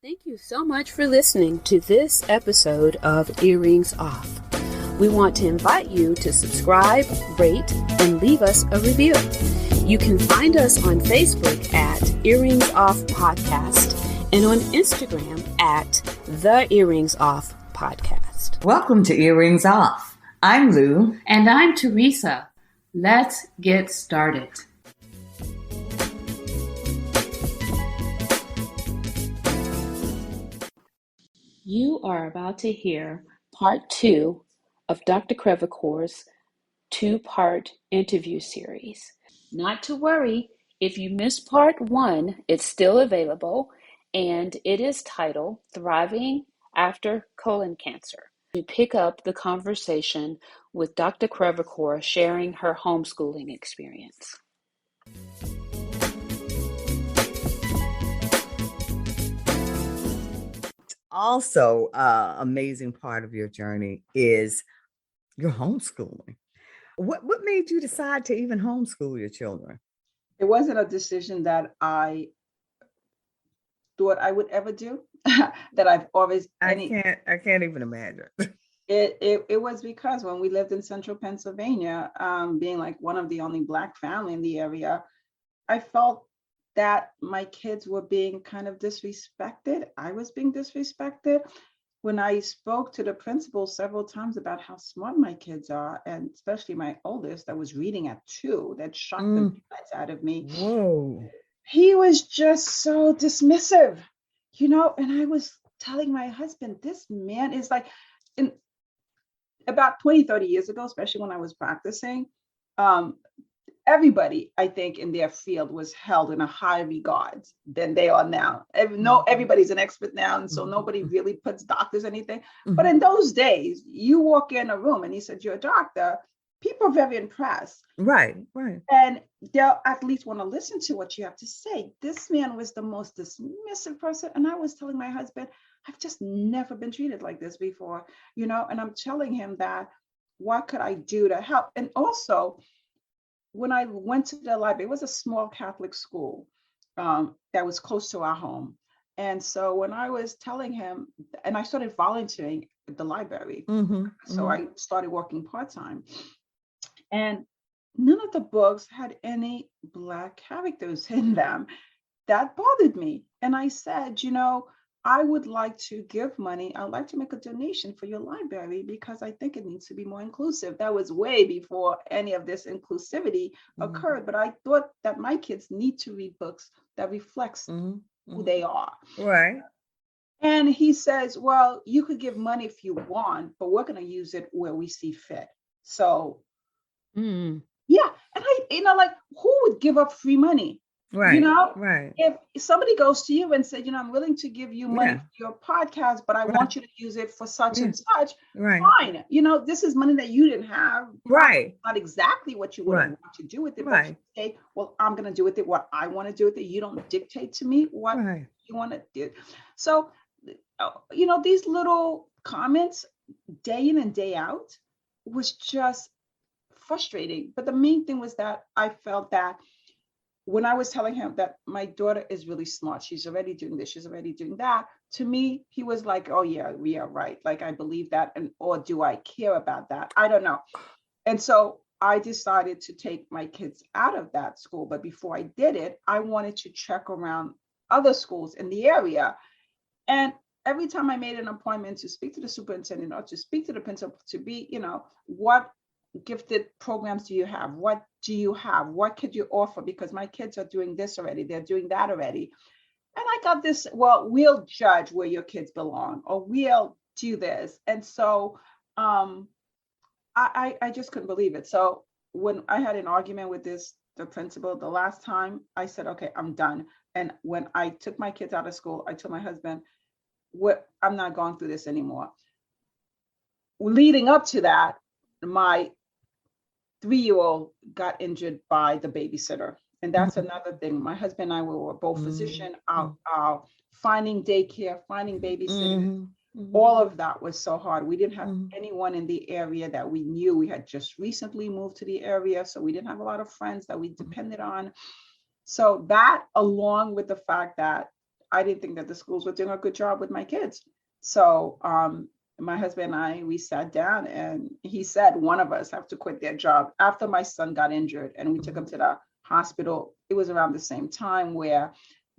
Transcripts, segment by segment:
Thank you so much for listening to this episode of Earrings Off. We want to invite you to subscribe, rate, and leave us a review. You can find us on Facebook at Earrings Off Podcast and on Instagram at The Earrings Off Podcast. Welcome to Earrings Off. I'm Lou. And I'm Teresa. Let's get started. You are about to hear part 2 of Dr. Crevecoeur's 2-part interview series. Not to worry, if you missed part 1, it's still available, and it is titled Thriving After Colon Cancer. We pick up the conversation with Dr. Crevecoeur sharing her homeschooling experience. Also, amazing part of your journey is your homeschooling. What made you decide to even homeschool your children? It wasn't a decision that I thought I would ever do. That I've always. I can't even imagine. It was because when we lived in central Pennsylvania, being like one of the only Black family in the area, I felt that my kids were being kind of disrespected. I was being disrespected. When I spoke to the principal several times about how smart my kids are, and especially my oldest that was reading at 2, that shocked the nuts out of me. Whoa. He was just so dismissive, and I was telling my husband, this man is like, about 20, 30 years ago, especially when I was practicing, everybody, I think, in their field was held in a higher regard than they are now. Everybody's an expert now, and so nobody really puts doctors anything. Mm-hmm. But in those days, you walk in a room and he said, you're a doctor, people are very impressed. Right. And they'll at least want to listen to what you have to say. This man was the most dismissive person. And I was telling my husband, I've just never been treated like this before, and I'm telling him that, what could I do to help? And also, when I went to the library, it was a small Catholic school that was close to our home. And so when I was telling him, and I started volunteering at the library, so I started working part-time. And none of the books had any Black characters in them. That bothered me. And I said, I would like to give money. I'd like to make a donation for your library because I think it needs to be more inclusive. That was way before any of this inclusivity occurred. But I thought that my kids need to read books that reflects who they are. Right. And he says, well, you could give money if you want, but we're going to use it where we see fit. So, yeah. And I, who would give up free money? Right. Right. If somebody goes to you and said, I'm willing to give you money for your podcast, but I want you to use it for such and such, fine. This is money that you didn't have. Right. Not exactly what you would want to do with it. But you say, well, I'm going to do with it what I want to do with it. You don't dictate to me what you want to do. So, these little comments day in and day out was just frustrating. But the main thing was that I felt that when I was telling him that my daughter is really smart, she's already doing this, she's already doing that, to me, he was like, oh yeah, we are right. Like, I believe that, or do I care about that? I don't know. And so I decided to take my kids out of that school. But before I did it, I wanted to check around other schools in the area. And every time I made an appointment to speak to the superintendent or to speak to the principal to be, what gifted programs do you have? What do you have? What could you offer? Because my kids are doing this already. They're doing that already. And I got this, well, we'll judge where your kids belong, or we'll do this. And so I just couldn't believe it. So when I had an argument with the principal the last time, I said, okay, I'm done. And when I took my kids out of school, I told my husband, I'm not going through this anymore. Leading up to that, my 3-year-old got injured by the babysitter. And that's another thing. My husband and I were both physicians, finding daycare, finding babysitters. All of that was so hard. We didn't have anyone in the area that we knew. We had just recently moved to the area, so we didn't have a lot of friends that we depended on. So that, along with the fact that I didn't think that the schools were doing a good job with my kids. So my husband and I, we sat down, and he said one of us have to quit their job after my son got injured, and we took him to the hospital. It was around the same time where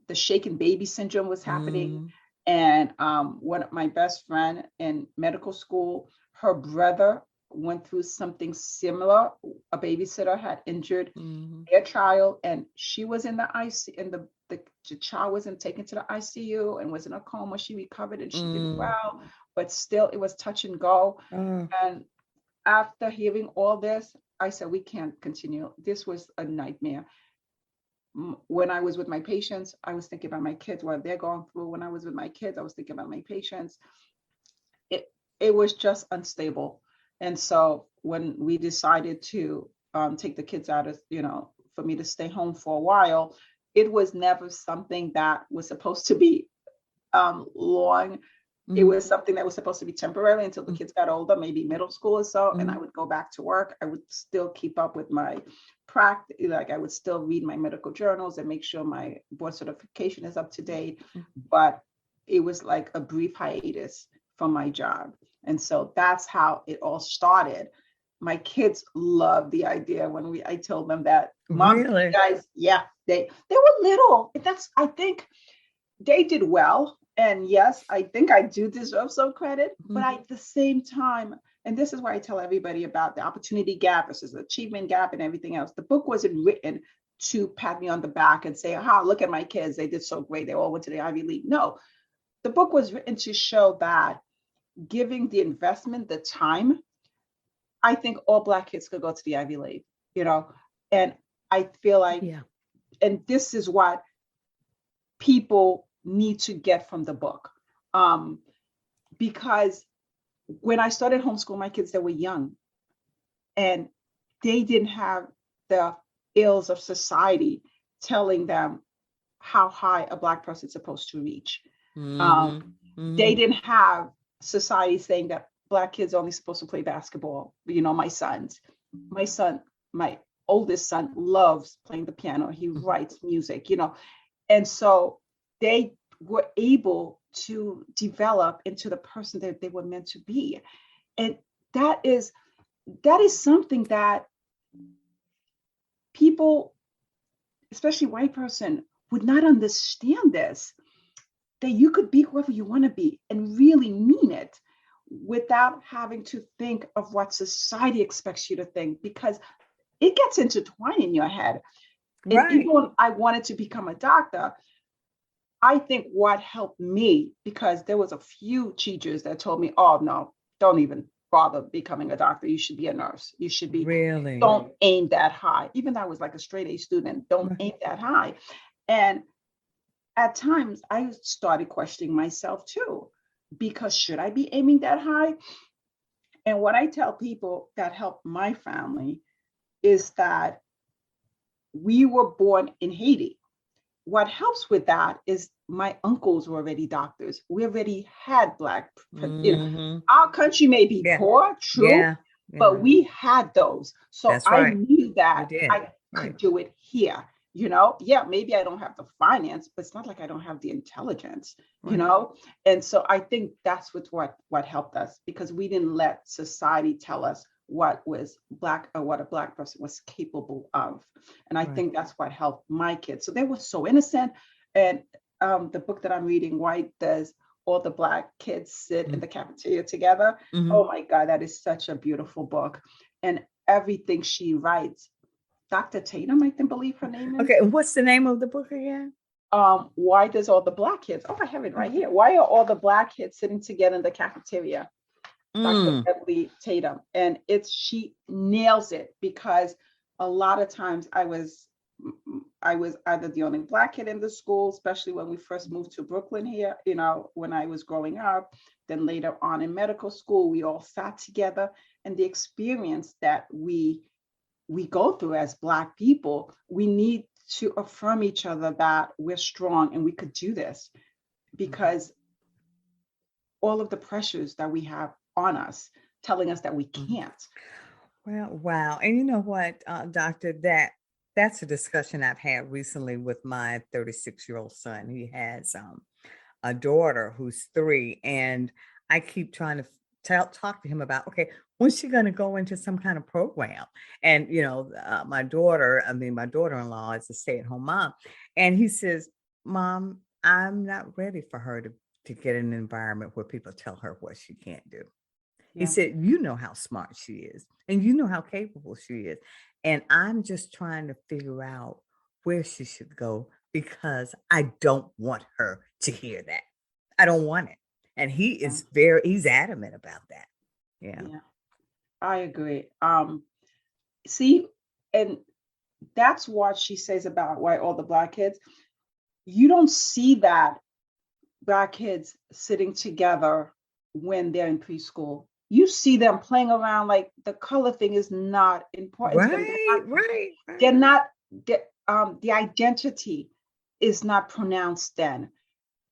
the shaken baby syndrome was happening. And one of my best friend in medical school, her brother went through something similar. A babysitter had injured their child, and she was in the ICU, and the child wasn't taken to the ICU and was in a coma. She recovered and she did well, but still it was touch and go. And after hearing all this, I said, we can't continue. This was a nightmare. When I was with my patients, I was thinking about my kids, what they're going through. When I was with my kids, I was thinking about my patients. It was just unstable. And so when we decided to take the kids out of, for me to stay home for a while, it was never something that was supposed to be long. It was something that was supposed to be temporary until the kids got older, maybe middle school or so, and I would go back to work. I would still keep up with my practice. Like, I would still read my medical journals and make sure my board certification is up to date. But it was like a brief hiatus from my job. And so that's how it all started. My kids loved the idea when I told them that, Mom, really? Guys, yeah, they were little. I think they did well. And yes, I think I do deserve some credit, but at the same time, and this is why I tell everybody about the opportunity gap versus the achievement gap and everything else. The book wasn't written to pat me on the back and say, look at my kids, they did so great, they all went to the Ivy League. No, the book was written to show that giving the investment, the time, I think all Black kids could go to the Ivy League, and I feel like, and this is what people need to get from the book. Because when I started homeschool my kids, they were young and they didn't have the ills of society telling them how high a Black person is supposed to reach. They didn't have society saying that Black kids are only supposed to play basketball. My oldest son loves playing the piano. He writes music, and so they were able to develop into the person that they were meant to be. And that is something that people, especially white person, would not understand this, that you could be whoever you want to be and really mean it without having to think of what society expects you to think, because it gets intertwined in your head. Right. And even when I wanted to become a doctor, I think what helped me, because there was a few teachers that told me, oh no, don't even bother becoming a doctor. You should be a nurse. You should be, really? Don't aim that high. Even though I was like a straight A student, don't aim that high. And at times I started questioning myself too, because should I be aiming that high? And what I tell people that help my family is that we were born in Haiti. What helps with that is my uncles were already doctors. We already had Black, our country may be poor, true, but we had those. So I knew that I could do it here. Maybe I don't have the finance, but it's not like I don't have the intelligence, And so I think that's what helped us, because we didn't let society tell us what was Black or what a Black person was capable of. And I think that's what helped my kids. So they were so innocent. And the book that I'm reading, Why Does All the Black Kids Sit in the Cafeteria Together? Oh my God, that is such a beautiful book. And everything she writes, Dr. Tatum, I can believe her name is. Okay, what's the name of the book again? Why Does All the Black Kids? Oh, I have it right here. Why are all the Black kids sitting together in the cafeteria? Dr. Beverly Tatum. And she nails it, because a lot of times I was either the only Black kid in the school, especially when we first moved to Brooklyn here, when I was growing up. Then later on in medical school, we all sat together, and the experience that we go through as Black people, we need to affirm each other that we're strong and we could do this, because all of the pressures that we have on us telling us that we can't. Well, wow. And you know what, Doctor, that that's a discussion I've had recently with my 36-year-old son. He has a daughter who's 3, and I keep trying to talk to him about, okay, when's she going to go into some kind of program? And my daughter-in-law is a stay-at-home mom, and he says, Mom, I'm not ready for her to get in an environment where people tell her what she can't do. He said, you know how smart she is, and you know how capable she is. And I'm just trying to figure out where she should go because I don't want her to hear that. I don't want it. And he's adamant about that. Yeah. I agree. See, and that's what she says about why all the Black kids, you don't see that Black kids sitting together when they're in preschool. You see them playing around, like the color thing is not important to them. They're not, the identity is not pronounced then.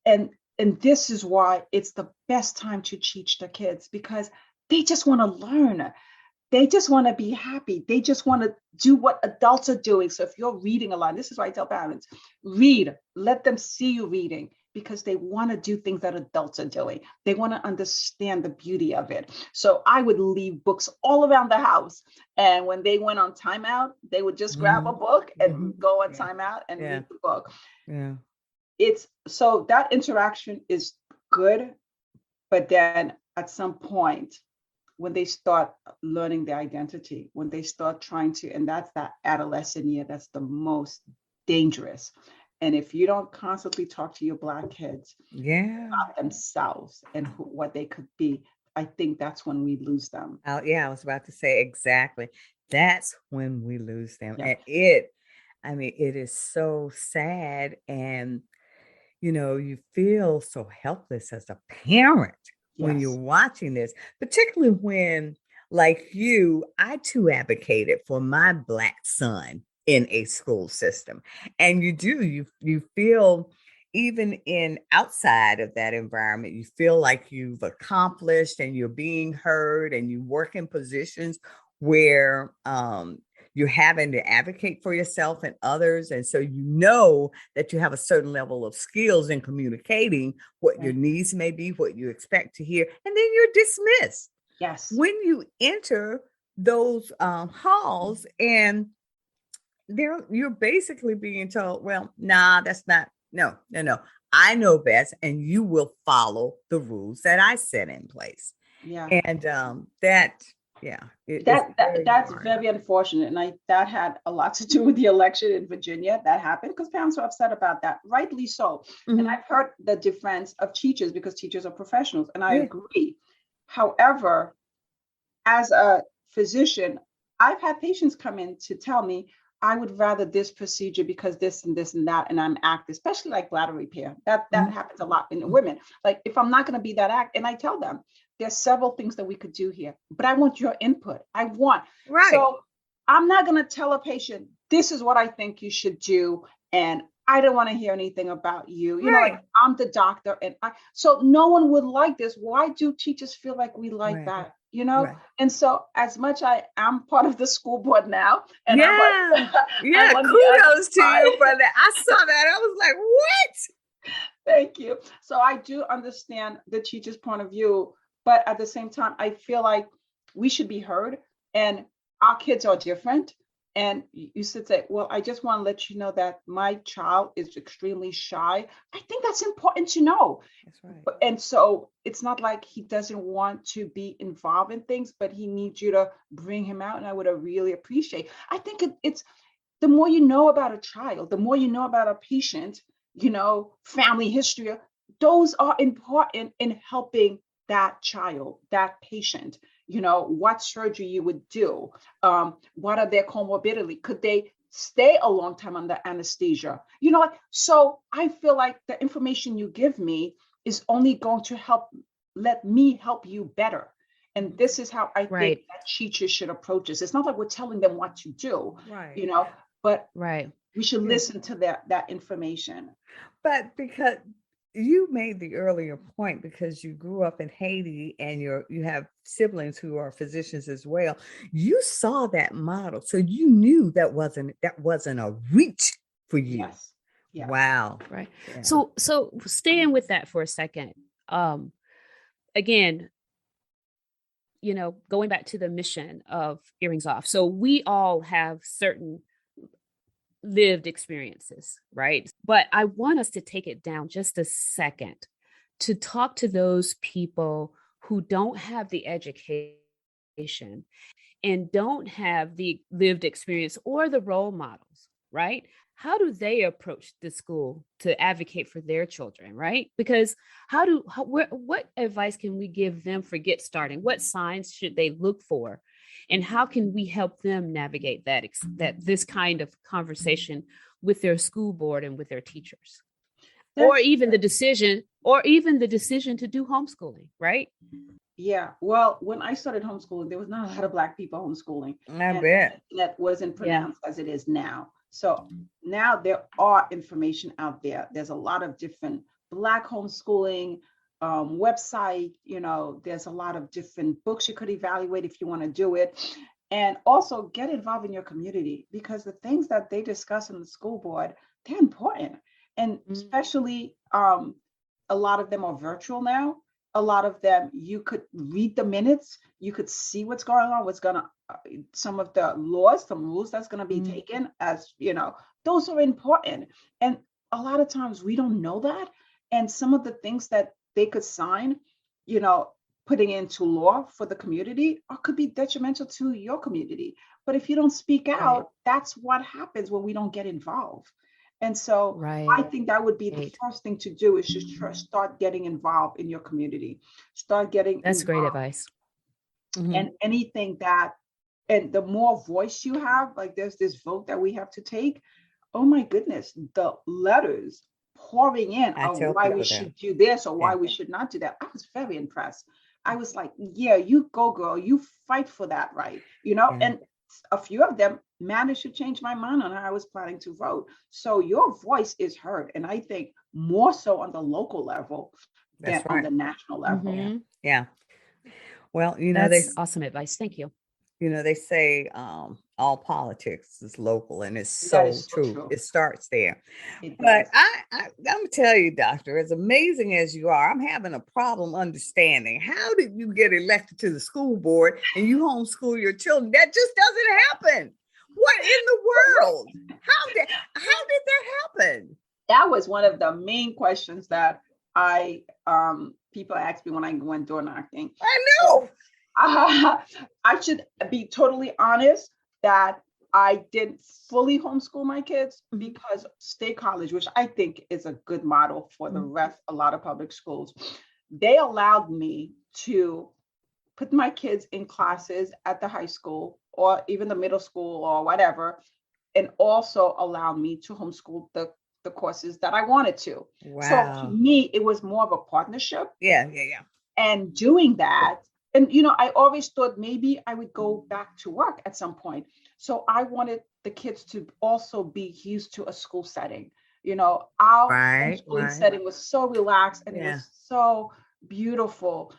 And this is why it's the best time to teach the kids, because they just want to learn. They just want to be happy. They just want to do what adults are doing. So if you're reading a lot, this is why I tell parents, read, let them see you reading, because they want to do things that adults are doing. They want to understand the beauty of it. So I would leave books all around the house. And when they went on timeout, they would just grab a book and go on timeout and read the book. Yeah. It's so that interaction is good. But then at some point, when they start learning their identity, when they start trying to, and that's that adolescent year, that's the most dangerous. And if you don't constantly talk to your Black kids about themselves and what they could be, I think that's when we lose them. I was about to say exactly. That's when we lose them. And it is so sad. And, you feel so helpless as a parent when you're watching this, particularly when, like you, I too advocated for my Black son in a school system. And you feel, even in outside of that environment, you feel like you've accomplished and you're being heard, and you work in positions where you're having to advocate for yourself and others. And so that you have a certain level of skills in communicating what your needs may be, what you expect to hear, and then you're dismissed. Yes. When you enter those halls, and you're basically being told, well, nah, that's not, no. I know best, and you will follow the rules that I set in place. Yeah. And that's very unfortunate. And that had a lot to do with the election in Virginia that happened, because parents were upset about that, rightly so. And I've heard the defense of teachers, because teachers are professionals, and I agree. However, as a physician, I've had patients come in to tell me, I would rather this procedure because this and this and that, and I'm active, especially like bladder repair. That happens a lot in women. Like, if I'm not going to be that active, and I tell them, there's several things that we could do here, but I want your input. So I'm not going to tell a patient, this is what I think you should do, and I don't want to hear anything about you. Like, I'm the doctor, and so no one would like this. Why do teachers feel like we like that? And so, as much I am part of the school board now, and kudos to you for that. I saw that. I was like, what? Thank you. So I do understand the teacher's point of view, but at the same time, I feel like we should be heard, and our kids are different. And you should say, well, I just want to let you know that my child is extremely shy. I think that's important to know. That's right. And so it's not like he doesn't want to be involved in things, but he needs you to bring him out. And I would really appreciate. I think it's the more you know about a child, the more you know about a patient, family history, those are important in helping that child, that patient. What surgery you would do, what are their comorbidity? Could they stay a long time under anesthesia? So I feel like the information you give me is only going to let me help you better. And this is how I think that teachers should approach this. It's not like we're telling them what to do, but we should listen to that information. But because you made the earlier point because you grew up in Haiti and you have siblings who are physicians as well. You saw that model, so you knew that wasn't a reach for you. Yes. Yes. Wow. Right. Yeah. So staying with that for a second. Again, going back to the mission of Earrings Off. So we all have certain lived experiences, right? But I want us to take it down just a second to talk to those people who don't have the education and don't have the lived experience or the role models, right? How do they approach the school to advocate for their children, right? Because what advice can we give them for get starting? What signs should they look for? And how can we help them navigate that this kind of conversation with their school board and with their teachers? Or even the decision to do homeschooling, right? Yeah. Well, when I started homeschooling, there was not a lot of Black people homeschooling. I bet. That wasn't pronounced as it is now. So now there are information out there. There's a lot of different Black homeschooling website. There's a lot of different books you could evaluate if you want to do it. And also get involved in your community, because the things that they discuss in the school board, they're important. And especially a lot of them are virtual now. A lot of them, you could read the minutes, you could see what's going on, some of the laws, some rules that's going to be taken, as those are important. And a lot of times we don't know that. And some of the things that they could sign, putting into law for the community, or could be detrimental to your community. But if you don't speak out, that's what happens when we don't get involved. And so I think that would be the first thing to do, is just start getting involved in your community. That's great advice. And anything and the more voice you have, like there's this vote that we have to take. Oh my goodness, the letters pouring in of why we should do this or why we should not do that. I was very impressed. I was like, yeah, you go, girl, you fight for that, right? And a few of them managed to change my mind on how I was planning to vote. So your voice is heard. And I think more so on the local level than on the national level. Yeah. Well, that's awesome advice. Thank you. They say all politics is local, and it's so true. It starts there. But I'm gonna tell you, doctor, as amazing as you are, I'm having a problem understanding, how did you get elected to the school board and you homeschool your children? That just doesn't happen. What in the world? How did that happen? That was one of the main questions that people ask me when I went door knocking. I know. I should be totally honest that I didn't fully homeschool my kids, because State College, which I think is a good model for the rest, a lot of public schools, they allowed me to put my kids in classes at the high school or even the middle school or whatever, and also allowed me to homeschool the courses that I wanted to. Wow. So to me, it was more of a partnership. Yeah. And doing that, and I always thought maybe I would go back to work at some point. So I wanted the kids to also be used to a school setting. Our homeschooling setting was so relaxed, and it was so beautiful.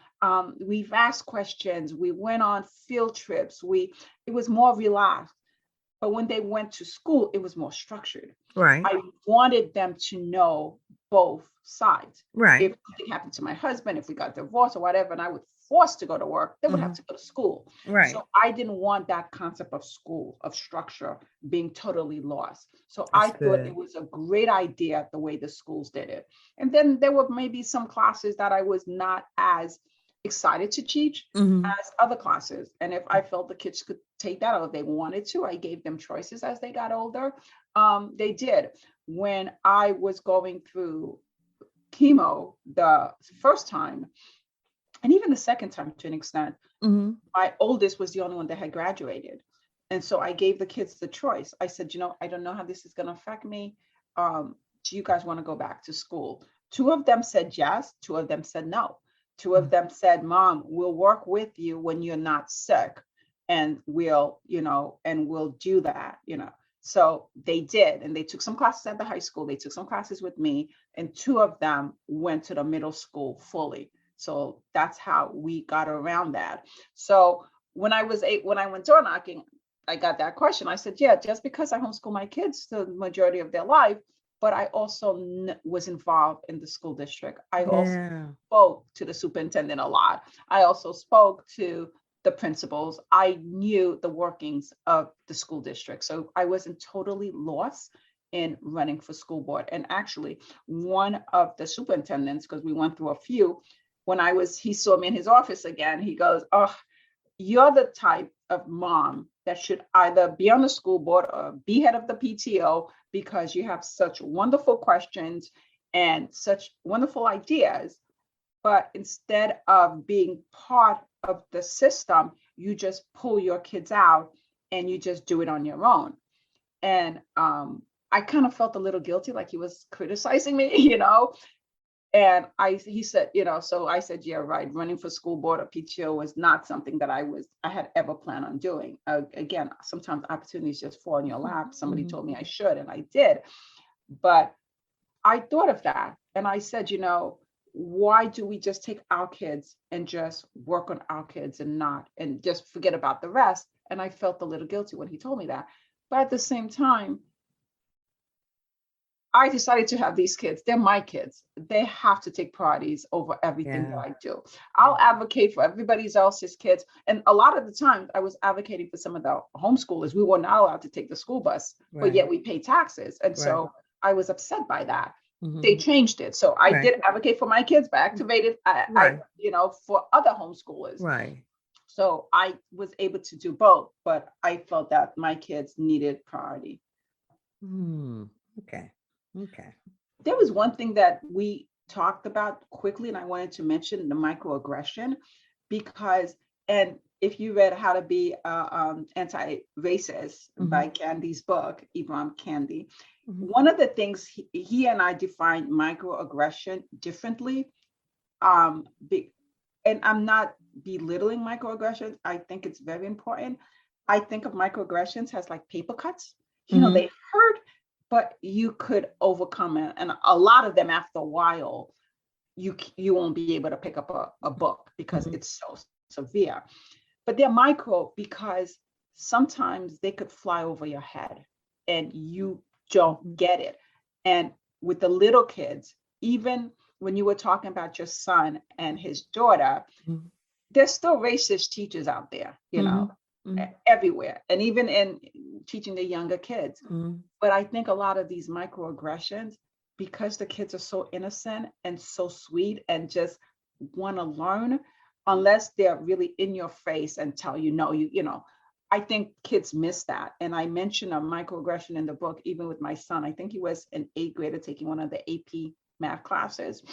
We've asked questions. We went on field trips. It was more relaxed. But when they went to school, it was more structured. Right. I wanted them to know both sides. Right. If something happened to my husband, if we got divorced or whatever, and I was forced to go to work, they would have to go to school. Right. So I didn't want that concept of school, of structure, being totally lost. So I thought it was a great idea the way the schools did it. And then there were maybe some classes that I was not as excited to teach as other classes. And if I felt the kids could take that, or if they wanted to, I gave them choices as they got older. They did. When I was going through chemo the first time, and even the second time to an extent, my oldest was the only one that had graduated. And so I gave the kids the choice. I said, I don't know how this is going to affect me. Do you guys want to go back to school? 2 of them said yes. 2 of them said no. 2 of them said, Mom, we'll work with you when you're not sick, and we'll do that, So they did, and they took some classes at the high school. They took some classes with me, and 2 of them went to the middle school fully. So that's how we got around that. So when I went door knocking, I got that question. I said, yeah, just because I homeschool my kids the majority of their life, but I also was involved in the school district. I also spoke to the superintendent a lot. I also spoke to the principals. I knew the workings of the school district. So I wasn't totally lost in running for school board. And actually, one of the superintendents, because we went through a few, he saw me in his office again, he goes, oh, you're the type of mom that should either be on the school board or be head of the PTO, because you have such wonderful questions and such wonderful ideas. But instead of being part of the system, you just pull your kids out and you just do it on your own. And I kind of felt a little guilty, like he was criticizing me, And he said, so I said, yeah, right. Running for school board or PTO was not something that I had ever planned on doing. Again, sometimes opportunities just fall in your lap. Somebody told me I should, and I did. But I thought of that, and I said, why do we just take our kids and just work on our kids and just forget about the rest? And I felt a little guilty when he told me that. But at the same time, I decided to have these kids. They're my kids. They have to take priorities over everything that I do. I'll advocate for everybody else's kids. And a lot of the time I was advocating for some of the homeschoolers. We were not allowed to take the school bus, but yet we pay taxes. And so I was upset by that. They changed it. So I did advocate for my kids, but activated, for other homeschoolers. Right. So I was able to do both, but I felt that my kids needed priority. Okay. There was one thing that we talked about quickly, and I wanted to mention the microaggression, and if you read How to Be Anti-Racist by Candy's book, Ibram Kendi, one of the things he and I defined microaggression differently. And I'm not belittling microaggressions. I think it's very important. I think of microaggressions as like paper cuts. They hurt, but you could overcome it. And a lot of them, after a while, you won't be able to pick up a book because it's so severe. But they're micro because sometimes they could fly over your head and you don't get it. And with the little kids, even when you were talking about your son and his daughter, there's still racist teachers out there, everywhere, and even in teaching the younger kids. But I think a lot of these microaggressions, because the kids are so innocent and so sweet and just want to learn, unless they're really in your face and tell you no, I think kids miss that. And I mentioned a microaggression in the book, even with my son. I think he was an 8th grader taking one of the AP math classes,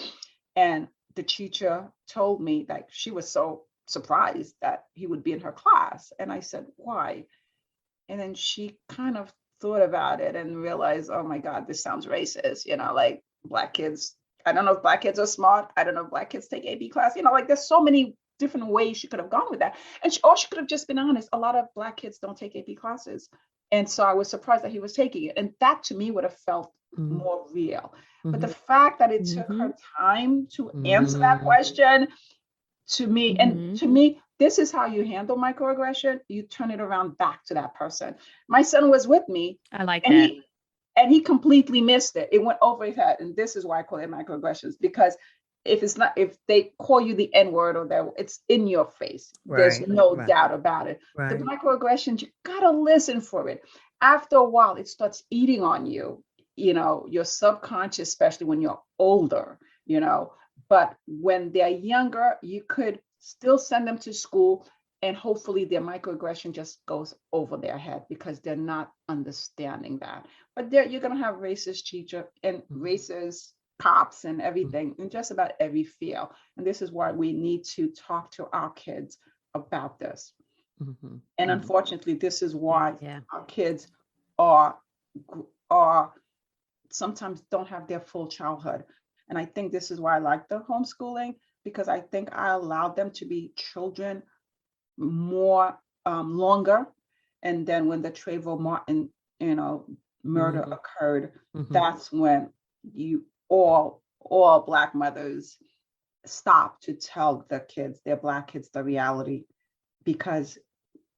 and the teacher told me that she was so surprised that he would be in her class. And I said, why? And then she kind of thought about it and realized, oh my God, this sounds racist. Like Black kids, I don't know if Black kids are smart. I don't know if Black kids take AP class. Like there's so many different ways she could have gone with that. And she could have just been honest. A lot of Black kids don't take AP classes. And so I was surprised that he was taking it. And that to me would have felt more real. But the fact that it took her time to answer that question, to me, and to me, this is how you handle microaggression. You turn it around back to that person. My son was with me. I like that. He completely missed it. It went over his head. And this is why I call it microaggressions, because if they call you the N-word or that, it's in your face. There's no doubt about it. The microaggressions, you gotta listen for it. After a while, it starts eating on you, your subconscious, especially when you're older, but when they're younger, you could still send them to school, and hopefully their microaggression just goes over their head because they're not understanding that. But you're going to have racist teacher and racist cops and everything in just about every field. And this is why we need to talk to our kids about this. And unfortunately, this is why our kids are sometimes don't have their full childhood. And I think this is why I like the homeschooling, because I think I allowed them to be children more longer. And then when the Trayvon Martin murder occurred, that's when all Black mothers stop to tell their Black kids the reality, because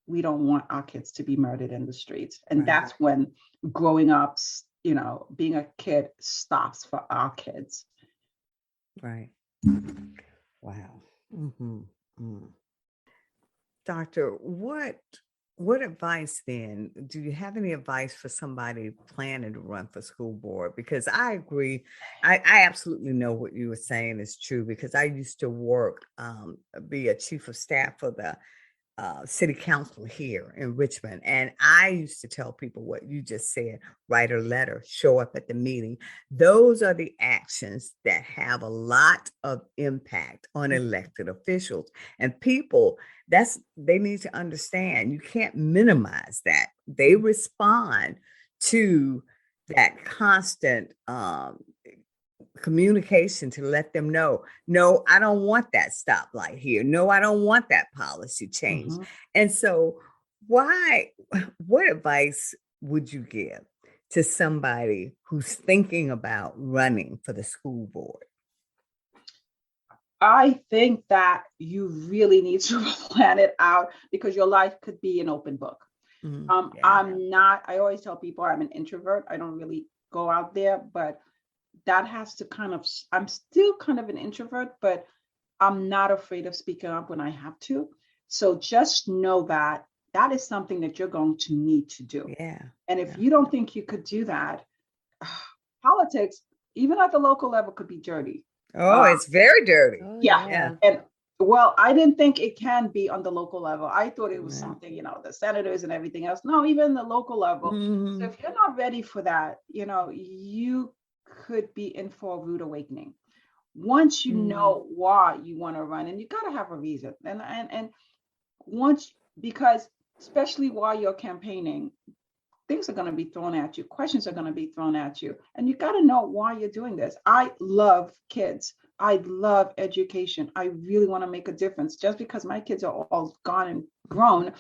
we don't want our kids to be murdered in the streets. And that's when growing up, being a kid stops for our kids. Right. Wow. Doctor, what advice then? Do you have any advice for somebody planning to run for school board? Because I agree. I absolutely know what you were saying is true, because I used to work, be a chief of staff for the city council here in Richmond. And I used to tell people what you just said: write a letter, show up at the meeting. Those are the actions that have a lot of impact on elected officials. And people, they need to understand, you can't minimize that. They respond to that constant communication to let them know, no, I don't want that stoplight here. No, I don't want that policy change. And so what advice would you give to somebody who's thinking about running for the school board? I think that you really need to plan it out, because your life could be an open book. I always tell people I'm an introvert. I don't really go out there, but that has to I'm still kind of an introvert, but I'm not afraid of speaking up when I have to. So just know that is something that you're going to need to do. And if you don't think you could do that, politics, even at the local level, could be dirty. It's very dirty. And well, I didn't think it can be on the local level. I thought it was something, the senators and everything else. No, even the local level. So if you're not ready for that, you could be in for a rude awakening. Once you know why you want to run, and you got to have a reason. And once, because especially while you're campaigning, things are going to be thrown at you. Questions are going to be thrown at you. And you got to know why you're doing this. I love kids. I love education. I really want to make a difference. Just because my kids are all gone and grown,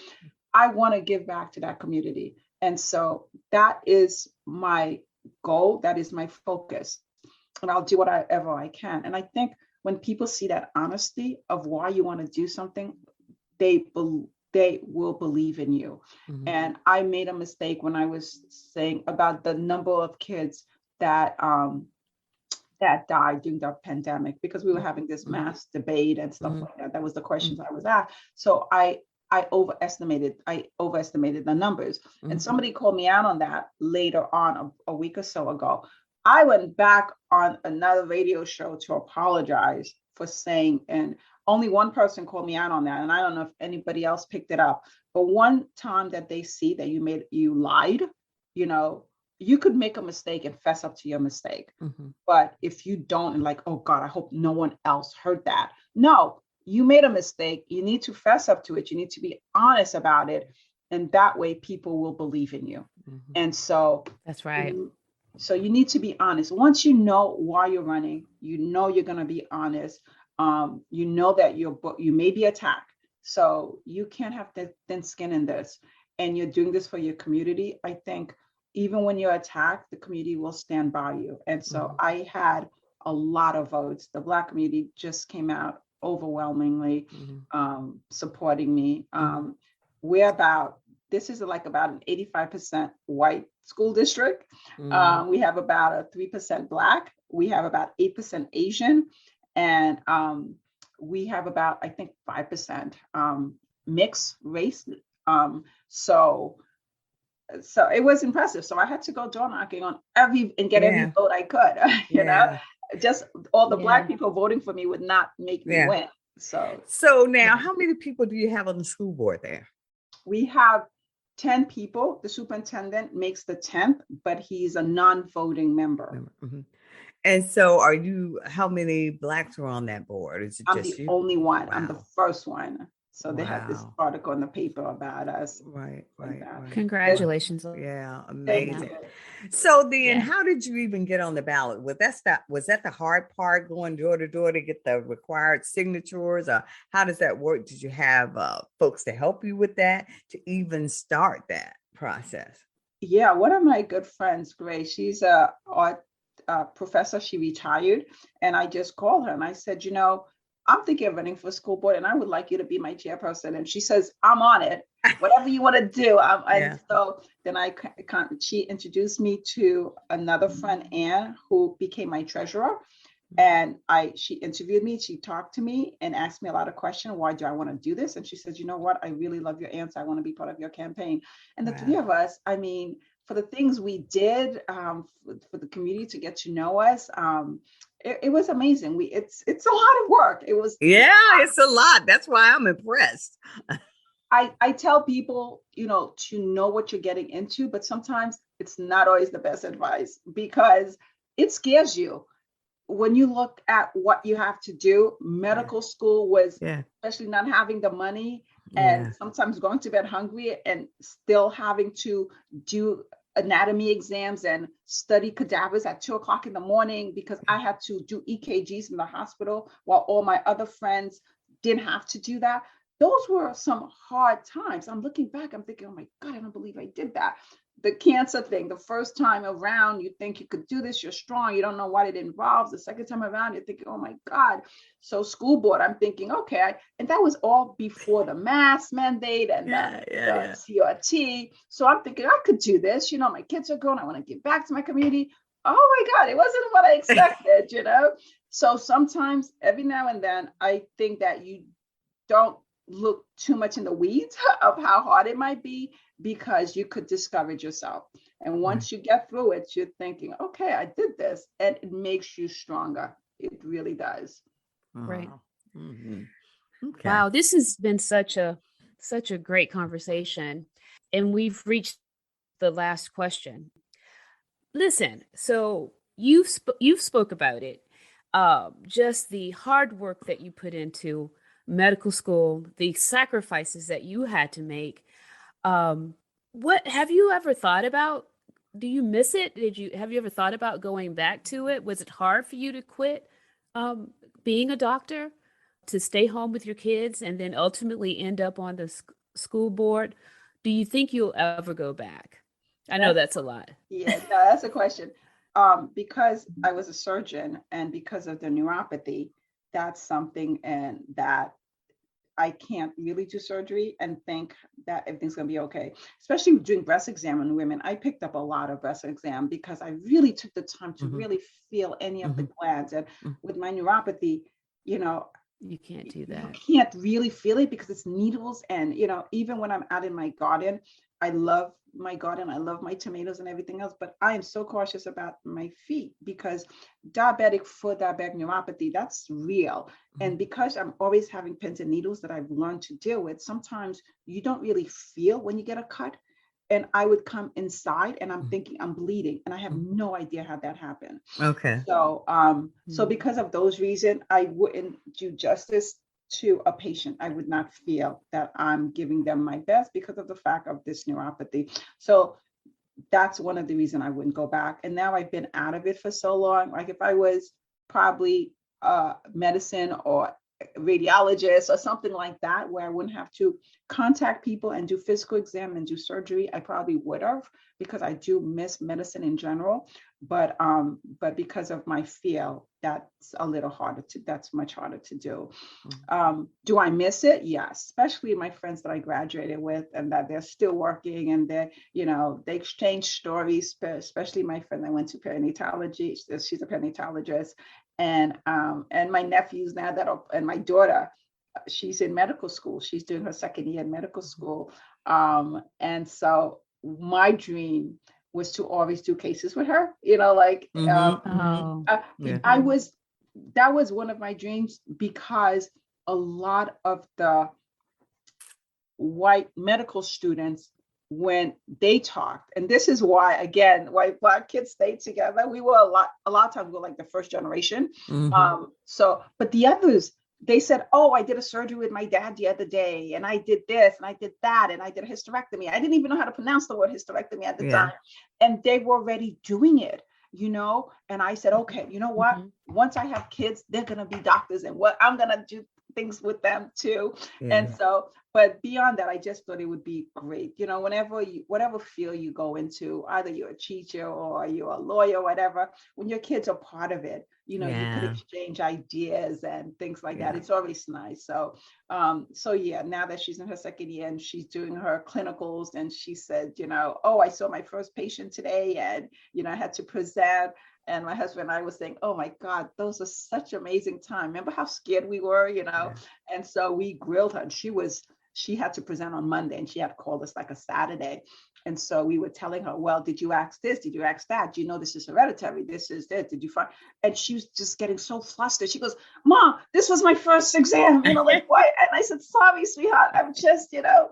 I want to give back to that community. And so that is my goal. That is my focus. And I'll do whatever I can. And I think when people see that honesty of why you want to do something, they will believe in you. And I made a mistake when I was saying about the number of kids that died during the pandemic, because we were having this mass debate and stuff like that. That was the questions I was asked. So I overestimated the numbers. And somebody called me out on that later on, a week or so ago. I went back on another radio show to apologize for saying, and only one person called me out on that. And I don't know if anybody else picked it up. But one time that they see that you lied, you could make a mistake and fess up to your mistake. But if you don't, and like, oh God, I hope no one else heard that. No, you made a mistake. You need to fess up to it. You need to be honest about it. And that way people will believe in you. And so that's right. So you need to be honest. Once you know why you're running, you're going to be honest. You know that you may be attacked. So you can't have thin skin in this. And you're doing this for your community. I think even when you're attacked, the community will stand by you. And so I had a lot of votes. The Black community just came out overwhelmingly supporting me. This is like about an 85% white school district. We have about a 3% Black. We have about 8% Asian. And we have about, I think, 5% mixed race. So it was impressive. So I had to go door knocking on every vote I could. You know, just all the Black people voting for me would not make me win. So now, how many people do you have on the school board there? We have 10 people. The superintendent makes the 10th, but he's a non-voting member. And so how many Blacks are on that board? Is it I'm just the you? only one. Wow. I'm the first one. So they have this article in the paper about us. Right. Congratulations. Yeah, amazing. So then how did you even get on the ballot? Was that the hard part, going door to door to get the required signatures? Or how does that work? Did you have folks to help you with that to even start that process? Yeah, one of my good friends, Grace, she's a art professor. She retired, and I just called her and I said, I'm thinking of running for school board, and I would like you to be my chairperson. And she says, I'm on it. Whatever you want to do. And so then she introduced me to another friend, Anne, who became my treasurer. And she interviewed me, she talked to me and asked me a lot of questions. Why do I want to do this? And she said, you know what? I really love your answer. I want to be part of your campaign. And the three of us, I mean, for the things we did for the community to get to know us, it was amazing. It's a lot of work. It's a lot. That's why I'm impressed. I tell people, to know what you're getting into, but sometimes it's not always the best advice because it scares you. When you look at what you have to do, medical school was, especially not having the money and sometimes going to bed hungry and still having to do anatomy exams and study cadavers at 2:00 in the morning because I had to do EKGs in the hospital while all my other friends didn't have to do that. Those were some hard times. I'm looking back, I'm thinking, oh my God, I don't believe I did that. The cancer thing, the first time around, you think you could do this, you're strong, you don't know what it involves. The second time around, you're thinking, oh my God. So school board, I'm thinking, okay. And that was all before the mask mandate and the CRT. So I'm thinking, I could do this. My kids are grown. I want to give back to my community. Oh my God, it wasn't what I expected, So sometimes, every now and then, I think that you don't look too much in the weeds of how hard it might be because you could discourage yourself. And once you get through it, you're thinking, okay, I did this, and it makes you stronger. It really does. Right. Mm-hmm. Okay. Wow, this has been such a great conversation, and we've reached the last question. Listen, so you've spoke about it, just the hard work that you put into medical school, the sacrifices that you had to make. What have you ever thought about? Do you miss it? Have you ever thought about going back to it? Was it hard for you to quit being a doctor, to stay home with your kids and then ultimately end up on the school board? Do you think you'll ever go back? I know that's a lot. Yeah, no, that's a question. Because I was a surgeon and because of the neuropathy, that's something and that I can't really do surgery and think that everything's going to be okay. Especially doing breast exam on women. I picked up a lot of breast exam because I really took the time to really feel any of the glands. And with my neuropathy, you can't do that. You can't really feel it because it's needles. And, even when I'm out in my garden, I love my garden. I love my tomatoes and everything else, but I am so cautious about my feet because diabetic foot, diabetic neuropathy, that's real. And because I'm always having pins and needles that I've learned to deal with, sometimes you don't really feel when you get a cut. And I would come inside and I'm thinking I'm bleeding and I have no idea how that happened. Okay. So, so because of those reasons, I wouldn't do justice to a patient. I would not feel that I'm giving them my best because of the fact of this neuropathy. So that's one of the reasons I wouldn't go back. And now I've been out of it for so long. Like if I was probably medicine or radiologist or something like that, where I wouldn't have to contact people and do physical exam and do surgery, I probably would have, because I do miss medicine in general. But because of my field, that's much harder to do. Do I miss it? Yes, especially my friends that I graduated with and that they're still working and they exchange stories, especially my friend that went to perinatology. She's a perinatologist. And my nephews now and my daughter, she's in medical school. She's doing her second year in medical school. And so my dream was to always do cases with her, that was one of my dreams because a lot of the white medical students, when they talked, and this is why, again, why Black kids stayed together. We were a lot of times we were like the first generation. But the others, they said, oh, I did a surgery with my dad the other day, and I did this, and I did that, and I did a hysterectomy. I didn't even know how to pronounce the word hysterectomy at the time. And they were already doing it, and I said, okay, you know what? Once I have kids, they're going to be doctors, and what I'm going to do, things with them too. Yeah. And so, but beyond that, I just thought it would be great. You know, whatever field you go into, either you're a teacher or you're a lawyer, whatever, when your kids are part of it, you know, you could exchange ideas and things like that. It's always nice. So, so yeah, now that she's in her second year and she's doing her clinicals, and she said, you know, oh, I saw my first patient today, and, you know, I had to present. And my husband and I was saying, oh my God, those are such amazing time. Remember how scared we were, you know? Yeah. And so we grilled her, and she had to present on Monday, and she had called us like a Saturday. And so we were telling her, well, did you ask this? Did you ask that? Do you know this is hereditary? This is this. Did you find? And she was just getting so flustered. She goes, Mom, this was my first exam. You know, like, what? And I said, sorry, sweetheart. I'm just, you know,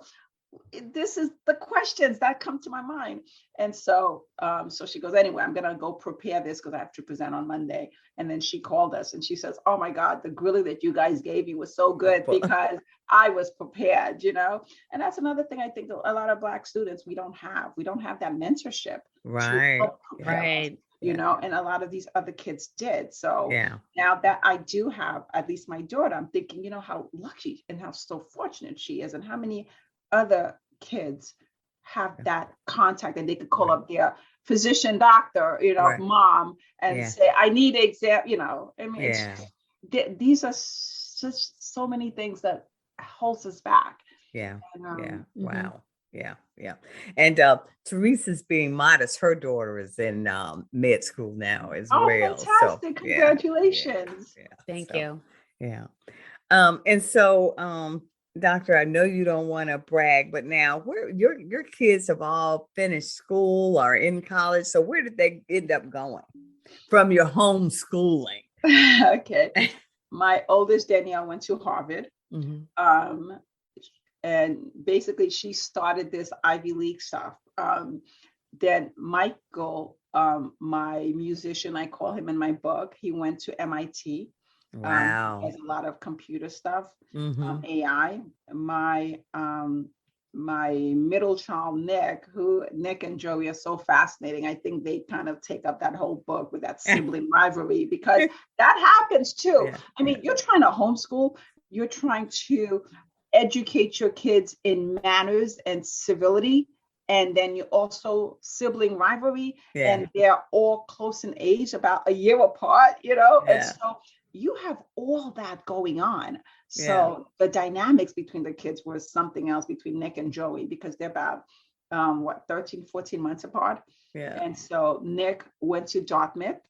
this is the questions that come to my mind. And so so she goes, anyway, I'm gonna go prepare this because I have to present on Monday. And then she called us and she says, oh my God, the grilling that you guys gave me was so good because I was prepared, you know. And that's another thing I think a lot of Black students we don't have that mentorship, right, you know, and a lot of these other kids did. So now that I do have at least my daughter, I'm thinking, you know, how lucky and how so fortunate she is, and how many other kids have that contact, and they could call up their physician, doctor, you know, mom, and say, I need exam, you know. I mean, these are so many things that holds us back. And, Wow. Yeah. And Teresa's being modest. Her daughter is in med school now as well. Fantastic. So, congratulations. Thank you. Yeah. And so Doctor, I know you don't want to brag, but now where your kids have all finished school or in college. So where did they end up going from your homeschooling? Okay. My oldest, Danielle, went to Harvard. And basically she started this Ivy League stuff. Then Michael, my musician, I call him in my book, he went to MIT. Wow. Has a lot of computer stuff, AI. My middle child, Nick and Joey are so fascinating. I think they kind of take up that whole book with that sibling rivalry, because that happens too. I mean, you're trying to homeschool, you're trying to educate your kids in manners and civility. And then you also sibling rivalry, and they're all close in age, about a year apart, you know? And so you have all that going on. So the dynamics between the kids was something else between Nick and Joey, because they're about 13, 14 months apart. And so Nick went to Dartmouth.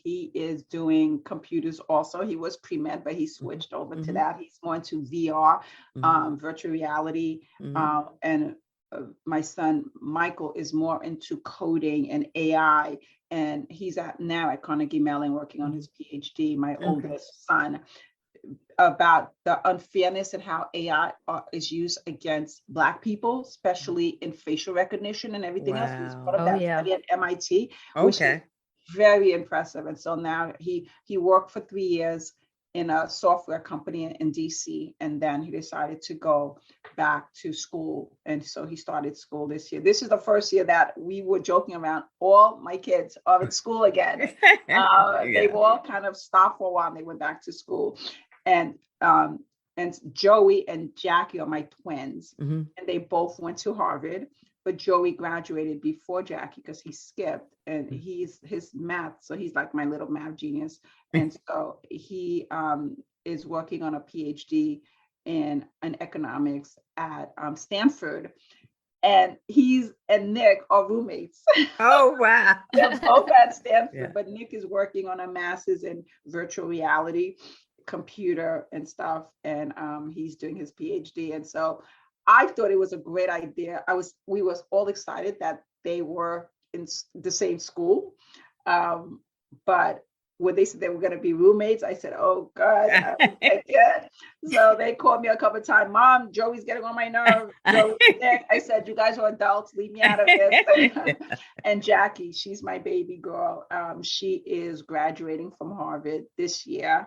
He is doing computers also. He was pre-med, but he switched over to that. He's more into VR, virtual reality. And my son, Michael, is more into coding and AI. And he's now at Carnegie Mellon working on his PhD, my oldest son, about the unfairness and how AI is used against Black people, especially in facial recognition and everything else. He's part of that study at MIT, which is very impressive. And so now he worked for 3 years in a software company in DC, and then he decided to go back to school. And so he started school this year. This is the first year that we were joking around, all my kids are in school again. They've all kind of stopped for a while, and they went back to school. And Joey and Jackie are my twins, and they both went to Harvard. But Joey graduated before Jackie because he skipped, and his math. So he's like my little math genius. And so he is working on a PhD in economics at Stanford. And and Nick are roommates. Oh, wow. They're both at Stanford, but Nick is working on a master's in virtual reality, computer and stuff. And he's doing his PhD. And so I thought it was a great idea. We was all excited that they were in the same school. But when they said they were going to be roommates, I said, oh God, So they called me a couple of times, Mom, Joey's getting on my nerves. I said, you guys are adults, leave me out of this. And Jackie, she's my baby girl. She is graduating from Harvard this year.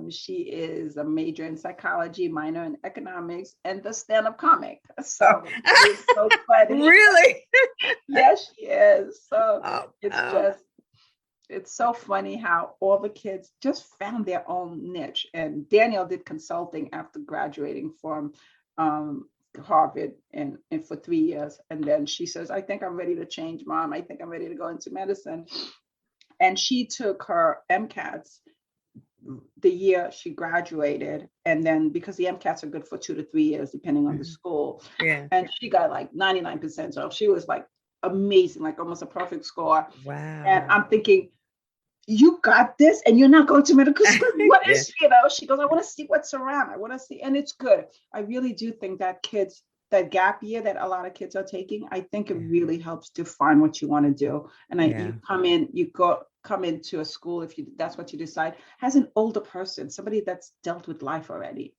She is a major in psychology, minor in economics, and the stand-up comic. So it's so funny. Really? Yes, she is. So it's just, It's so funny how all the kids just found their own niche. And Danielle did consulting after graduating from Harvard and for 3 years. And then she says, I think I'm ready to change, Mom. I think I'm ready to go into medicine. And she took her MCATs the year she graduated. And then because the MCATs are good for 2 to 3 years, depending on the school. Yeah. And she got like 99%. So she was like amazing, like almost a perfect score. Wow. And I'm thinking, you got this and you're not going to medical school. What is, she goes, I want to see what's around. I want to see. And it's good. I really do think that kids, that gap year that a lot of kids are taking, I think it really helps define what you want to do. And you come into a school, if that's what you decide, as an older person, somebody that's dealt with life already,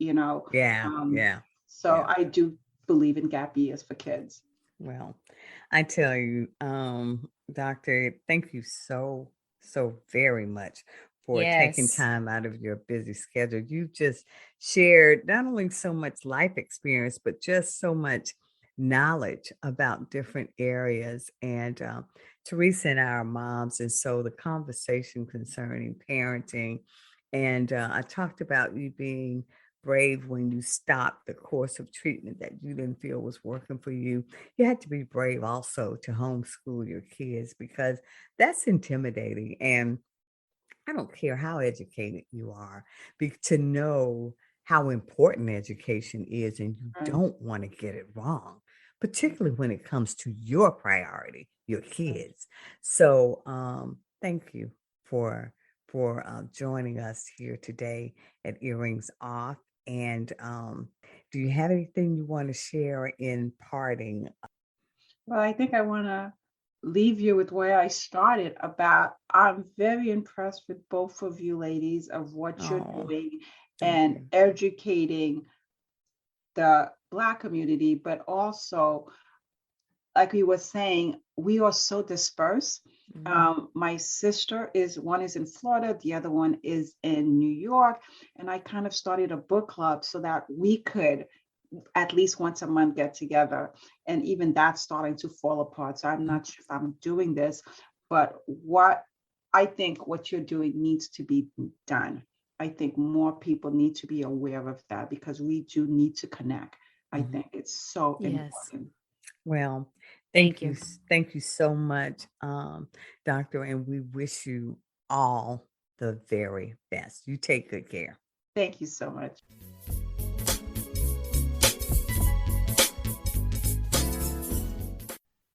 So I do believe in gap years for kids. Well, I tell you, Doctor, thank you so very much for taking time out of your busy schedule. You just shared not only so much life experience, but just so much knowledge about different areas. And Teresa and I are moms. And so the conversation concerning parenting, and I talked about you being brave when you stopped the course of treatment that you didn't feel was working for you. You had to be brave also to homeschool your kids, because that's intimidating. And I don't care how educated you are, to know how important education is, and you don't want to get it wrong, particularly when it comes to your priority, your kids. So thank you for joining us here today at Earrings Off. And do you have anything you want to share in parting? Well, I think I want to leave you with where I started about, I'm very impressed with both of you ladies of what you're doing and educating the Black community, but also, like we were saying, we are so dispersed. My sister one is in Florida, the other one is in New York. And I kind of started a book club so that we could at least once a month get together. And even that's starting to fall apart. So I'm not sure if I'm doing this, but what you're doing needs to be done. I think more people need to be aware of that, because we do need to connect. I think it's so important. Well, thank you. Thank you so much, Doctor. And we wish you all the very best. You take good care. Thank you so much.